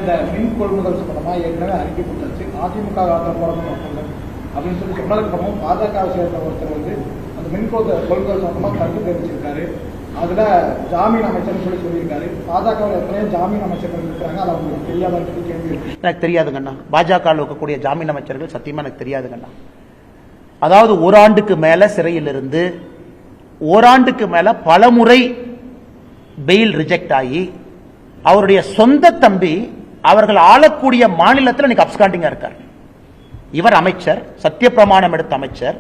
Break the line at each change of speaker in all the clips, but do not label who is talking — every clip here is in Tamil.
இந்த மின் கொள்முதல் சம்பந்தமா ஏற்கனவே அறிக்கை கொடுத்தாச்சு. அதிமுக போராட்டம் அப்படின்னு சொல்லி சொன்னதுக்கப்புறமும் பாஜகவை சேர்ந்த ஒருத்தர் அந்த மின் கொள்முதல் சம்பந்தமா கருத்து தெரிவிச்சிருக்காரு. அதுல ஜாமீன் அமைச்சர்னு சொல்லியிருக்காரு. பாஜகவில் எத்தனையோ ஜாமீன் அமைச்சர்கள் இருக்கிறாங்க, அது அவங்களுக்கு தெரியாத கேள்வி.
எனக்கு தெரியாதுங்கண்ணா. பாஜக இருக்கக்கூடிய ஜாமீன் அமைச்சர்கள் சத்தியமா எனக்கு தெரியாதுங்கண்ணா. அதாவது ஓராண்டுக்கு மேல சிறையில் இருந்து ஓராண்டுக்கு மேல பல முறை பெயில் ரிஜெக்ட் ஆகி அவருடைய சொந்த தம்பி அவர்கள் ஆளக்கூடிய மாநிலத்தில் இன்னைக்கு அப்ஸ்காண்டிங்கா இருக்கார். இவர் அமைச்சர், சத்திய பிரமாணம் எடுத்த அமைச்சர்.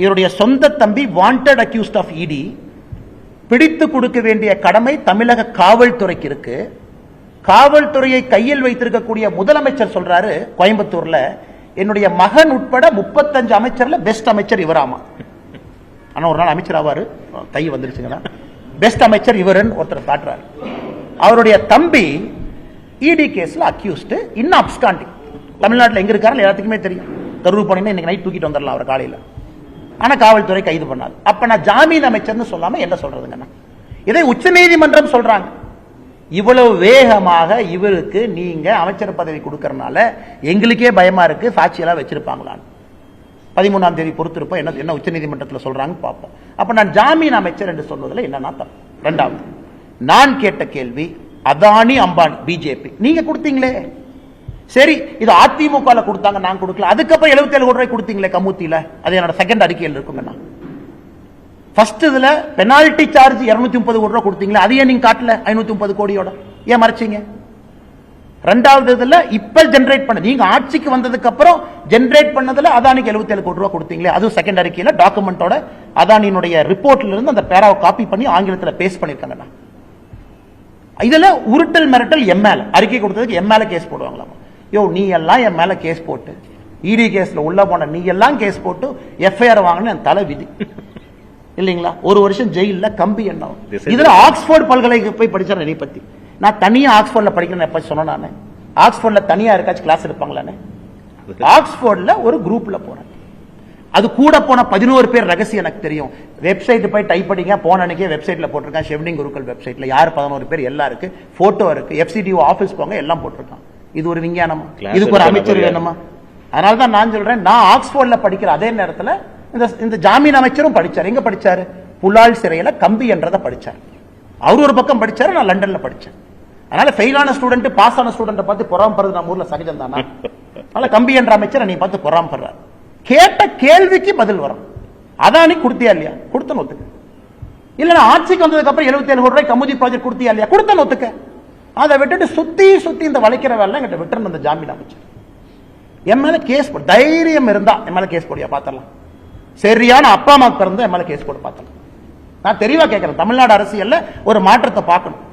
இவருடைய சொந்த தம்பி வாண்டட் அக்யூஸ்ட் ஆஃப் இடி. பிடித்து கொடுக்க வேண்டிய கடமை தமிழக காவல்துறைக்கு இருக்கு. காவல்துறையை கையில் வைத்திருக்கக்கூடிய முதலமைச்சர் சொல்றாரு கோயம்புத்தூர்ல, என்னுடைய மகன் உட்பட 35 அமைச்சர்ல பெஸ்ட் அமைச்சர் இவராமா. ஆனா ஒரு நாள் அமைச்சர் ஆவாரு, கை வந்துருச்சுங்கன்னா பெஸ்ட் அமைச்சர் இவருன்னு ஒருத்தர் காட்டுறாரு. அவருடைய தம்பி இடி கேஸ்ல அக்யூஸ்ட், இன்னும் அப்ஸ்காண்டிங். தமிழ்நாட்டில் எங்க இருக்காரு எல்லாத்துக்குமே தெரியும். கரூர் போனீங்கன்னா இன்னைக்கு நைட் தூக்கிட்டு வந்துடலாம் அவர் காலையில. ஆனா காவல்துறை கைது பண்ணாது. அப்ப நான் ஜாமீன் அமைச்சர்னு சொல்லாம என்ன சொல்றதுங்க? இதை உச்சநீதிமன்றம் சொல்றாங்க. இவ்வளவு வேகமாக இவருக்கு நீங்க அமைச்சர் பதவி கொடுக்கறனால எங்களுக்கே பயமா இருக்கு, சாட்சியெல்லாம் வச்சிருப்பாங்களான்னு. 13ஆம் தேதி பொறுத்திருப்போம் என்ன உச்சநீதிமன்றத்தில் சொல்றாங்க பார்ப்போம். அப்ப நான் ஜாமீன் அமைச்சர் என்று சொல்வதில் என்னன்னா தப்பு. இரண்டாவது, நான் கேட்ட கேள்வி அதானி அம்பானி பிஜேபி நீங்க கொடுத்தீங்களே, சரி இது அதிமுக கொடுத்தாங்க, நான் கொடுக்கல. அதுக்கப்புறம் 77 கோடி ரூபாய் கொடுத்தீங்களே கமுத்தியில, அது என்னோட செகண்ட் அறிக்கையில் இருக்குங்க. ஃபர்ஸ்ட் இதுல பெனால்டி சார்ஜ் 230 கோடி ரூபாய் கொடுத்தீங்களே, அதையே நீங்க காட்டல 530 கோடியோட, ஏன் மறைச்சீங்க? ரெண்டாவது இதுல இப்ப ஜெனரேட் பண்ண நீங்க ஆட்சிக்கு வந்ததுக்கு அப்புறம் ஜெனரேட் பண்ணதுல அதானிக்கு 77 கோடி ரூபாய் கொடுத்தீங்களே, அது செகண்ட் அறிக்கையில டாக்குமெண்டோட அதானியினுடைய ரிப்போர்ட்ல இருந்து அந்த பேராவை காப்பி பண்ணி ஆங்கிலத்தில் பேஸ்ட் பண்ணிருக்காங்க. இதுல உருட்டல் மிரட்டல் எம்எல் அறிக்கை கொடுத்ததுக்கு எம்எல்ஏ கேஸ் போடுவாங்களாம். யோ நீ எல்லாம் என் மேல கேஸ் போட்டு இடி கேஸ்ல உள்ள போன நீ எல்லாம் கேஸ் போட்டு எஃப்ஐஆர் வாங்கின தலை விதி இல்லீங்களா? ஒரு வருஷம் ஜெயில கம்பி என்ன. இதுல ஆக்ஸ்போர்ட் பல்கலைக்கு போய் படிச்சாரு என்னை பத்தி. நான் தனியா ஆக்ஸ்போர்ட்ல படிக்கிறேன் எப்ப சொன்னேன் நானு? ஆக்ஸ்போர்ட்ல தனியா இருக்காச்சு கிளாஸ் எடுப்பாங்களானே? ஆக்ஸ்போர்ட்ல ஒரு குரூப்ல போனேன். அது கூட போன 11 பேர் ரகசியம் எனக்கு தெரியும். வெப்சைட் போய் டைப் பண்ணிங்க, போன அன்னைக்கே வெப்சைட்ல போட்டிருக்கான், ஷெவ்னிங் குருக்கள் வெப்சைட்ல யார் 11 பேர் எல்லாம் இருக்கு, போட்டோ இருக்கு, எஃப்சிடிஓ ஆபீஸ் போங்க எல்லாம் போட்டிருக்கான். இது ஒரு விஞ்ஞானமா? இதுக்கு ஒரு அமைச்சர் வேணுமா? அதனாலதான் நான் சொல்றேன், நான் ஆக்ஸ்போர்ட்ல படிக்கிற அதே நேரத்தில் இந்த ஜாமீன் அமைச்சரும் படிச்சார். எங்க படிச்சாரு? புலால் சிறையில கம்பி என்றதை படிச்சார். அவர் ஒரு பக்கம் படிச்சாரு, நான் லண்டன்ல படிச்சேன். அதனால ஃபெயிலான ஸ்டூடெண்ட் பாஸ் ஆன ஸ்டூடெண்ட் பார்த்து பொறாமப்படுறது நம்ம ஊர்ல சகஜம் தானா? அதனால கம்பி என்ற அமைச்சர் நீ பார்த்து பொறாமப்படுறாரு. கேட்ட கேள்விக்கு பதில் வரும். அதானி கொடுத்தியா இல்லையா? கொடுத்த ஒத்துக்க. இல்ல ஆட்சிக்கு வந்ததுக்கு அப்புறம் 77 கோடி ரூபாய் கமுதி ப்ராஜெக்ட் கொடுத்தியா இல்லையா? கொடுத்த ஒத்துக்க. அதை விட்டுட்டு சுத்தி சுத்தி இந்த வளைக்கிற வேலை எங்கிட்ட விட்டு அந்த ஜாமீன் அமைச்சர் என் மேல கேஸ் போடு. தைரியம் இருந்தா என் மேல கேஸ் போடியா பார்த்தலாம். சரியான அப்பா அம்மா பிறந்த என் மேல கேஸ் போட்டு பார்த்தலாம். நான் தெளிவா கேட்கிறேன், தமிழ்நாடு அரசியல்ல ஒரு மாற்றத்தை பார்க்கணும்.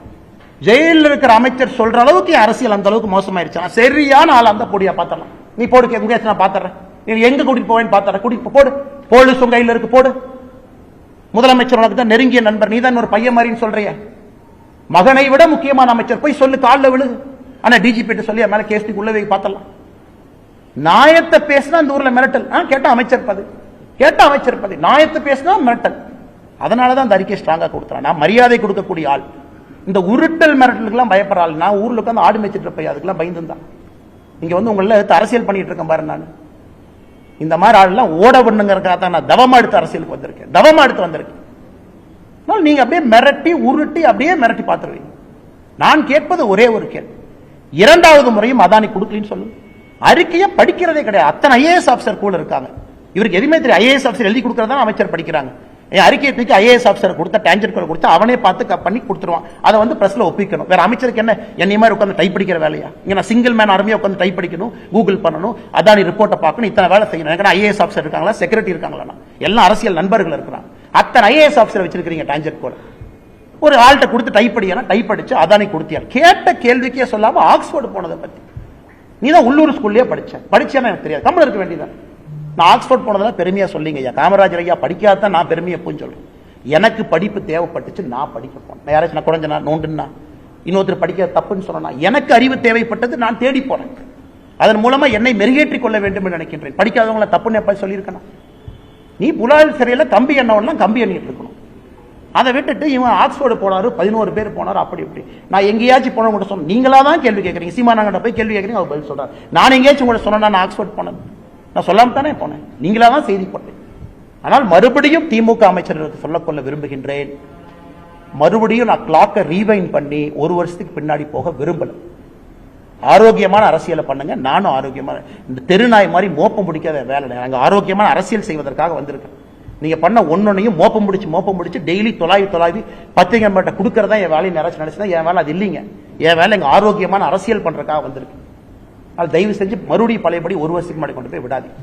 ஜெயிலில் இருக்கிற அமைச்சர் சொல்ற அளவுக்கு அரசியல் அந்த அளவுக்கு மோசமாயிருச்சு. சரியான ஆள் அந்த போடியா பார்த்தலாம். நீ போடு கேட்க, நான் பாத்துறேன். நீ எங்க கூட்டிட்டு போவேன்னு பாத்துறேன். கூட்டிட்டு போடு. போலீஸ் உங்க கையில் இருக்கு, போடு. முதலமைச்சர் உனக்கு தான் நெருங்கிய நண்பர், நீ தான் ஒரு பையன் மாதிரின்னு சொல்றிய. மகனை விட முக்கியமான அமைச்சர் போய் சொல்லு, காலில் விழு. ஆனா டிஜிபி சொல்லி மேல கேஸ் உள்ளவே பார்த்தலாம். நாயத்தை பேசினா இந்த ஊர்ல மிரட்டல். கேட்ட அமைச்சர் பதவி, கேட்ட அமைச்சர் பதவி, நாயத்தை பேசினா மிரட்டல். அதனாலதான் அந்த அறிக்கை ஸ்ட்ராங்கா கொடுத்தான். நான் மரியாதை கொடுக்கக்கூடிய ஆள். இந்த உருட்டல் மிரட்டலுக்கு பயப்படுற ஆள். நான் ஊர்ல உட்காந்து ஆடு மேய்ச்சிட்டு இருப்பேன், அதுக்கெல்லாம் பயந்துதான் இங்க வந்து உங்கள அரசியல் பண்ணிட்டு இருக்கேன் பாரு. நான் இந்த மாதிரி ஆள் ஓட பண்ணுங்கிறதுக்காக நான் தவமா எடுத்து அரசியலுக்கு வந்திருக்கேன், தவமா எடுத்து வந்திருக்கேன். நீங்க அப்படியே மிரட்டி உருட்டி அப்படியே மிரட்டி பார்த்துருவீங்க. நான் கேட்பது ஒரே ஒரு கேள்வி, இரண்டாவது முறையும் அதானி கொடுக்கலன்னு சொல்லுங்க. அறிக்கையை படிக்கிறதே கிடையாது. அத்தனை ஐஏஎஸ் ஆபிசர் கூட இருக்காங்க. இவருக்கு எதுவுமே தெரியும். ஐஏஎஸ் ஆபிசர் எழுதி கொடுக்கறதா அமைச்சர் படிக்கிறாங்க. அறிக்கையை தூக்கி ஐஏஎஸ் ஆபிசர் கொடுத்தா டேஞ்சர் கொடுத்தா அவனே பார்த்து பண்ணி கொடுத்துருவான். அதை வந்து பிரஸ்ல ஒப்பிக்கணும். வேற அமைச்சருக்கு என்ன என்னை மாதிரி உட்காந்து டைப் படிக்கிற வேலையா? இங்க நான் சிங்கிள் மேன் ஆர்மியா உட்காந்து டைப் படிக்கணும், கூகுள் பண்ணணும், அதானி ரிப்போர்ட்டை பார்க்கணும், இத்தனை வேலை செய்யணும். எனக்கு ஐஏஎஸ் ஆபிசர் இருக்காங்களா, செக்ரட்டரி இருக்காங்களா? எல்லாம் அரசியல் நண்பர்கள் இருக்கிறாங்க. அத்தனை ஐஏஎஸ் ஆபிசர் வச்சிருக்கீங்க டேஞ்சர் கூட. ஒரு ஆள்கிட்ட கொடுத்து டைப் படியா, டைப் அடிச்சு அதானி கொடுத்தியா? கேட்ட கேள்விக்கே சொல்லாம ஆக்ஸ்போர்டு போனதை பத்தி நீ தான் உள்ளூர் ஸ்கூல்லயே படிச்சேன்னு எனக்கு தெரியாது. தமிழ் இருக்க வேண்டியதான். நான் ஆக்ஸ்போர்ட் போனதெல்லாம் பெருமையா சொல்லிங்க ஐயா. காமராஜர் ஐயா படிக்காதான் நான் பெருமையை போய் சொல்றேன். எனக்கு படிப்பு தேவைப்பட்டுச்சு, நான் படிக்க போனேன். யாராச்சும் நான் குறைஞ்சனா நோண்டுன்னா இன்னொருத்தர் படிக்க தப்புன்னு சொன்னா, எனக்கு அறிவு தேவைப்பட்டது, நான் தேடி போனேன். அதன் மூலமா என்னை மெருகேற்றிக் கொள்ள வேண்டும் என்று நினைக்கின்றேன். படிக்காதவங்களை தப்புன்னு எப்ப சொல்லியிருக்கணும்? நீ புலால் சிறையில கம்பி எண்ணவெல்லாம் கம்பி எண்ணிட்டு இருக்கணும். அதை விட்டுட்டு இவன் ஆக்ஸ்போர்டு போனாரு, 11 பேர் போனாரு, அப்படி இப்படி. நான் எங்கேயாச்சும் போன கூட சொன்னேன், நீங்களா தான் கேள்வி கேட்குறீங்க. சீமானாங்கிட்ட போய் கேள்வி கேட்குறீங்க, அவர் பதில் சொல்றாரு. நான் எங்கேயாச்சும் கூட சொன்னா நான் ஆக்ஸ்போர்ட் போனேன், நான் சொல்லாம தானே போனேன், நீங்களா தான் செய்தி போட்டேன். ஆனால் மறுபடியும் திமுக அமைச்சர்களுக்கு சொல்லக்கொள்ள விரும்புகின்றேன், மறுபடியும் நான் கிளாக்கை ரீவைண்ட் பண்ணி 1 வருஷத்துக்கு பின்னாடி போக விரும்பல. ஆரோக்கியமான அரசியலை பண்ணுங்க. நானும் ஆரோக்கியமான, இந்த தெருநாய் மாதிரி மோப்பம் பிடிக்காத வேலை. நாங்கள் ஆரோக்கியமான அரசியல் செய்வதற்காக வந்திருக்கேன். நீங்க பண்ண ஒன்னொன்னையும் மோப்பம் பிடிச்சு டெய்லி தொலாவி பத்திரிகை மட்டும் கொடுக்கறதா என் வேலையை நினைச்சுதான் என் வேலை அது இல்லைங்க. என் வேலை எங்க ஆரோக்கியமான அரசியல் பண்றதுக்காக வந்திருக்கு. அது தயவு செஞ்சு மறுபடியும் பழையபடி 1 வருஷத்துக்கு முன்னாடி கொண்டு போய் விடாதீங்க.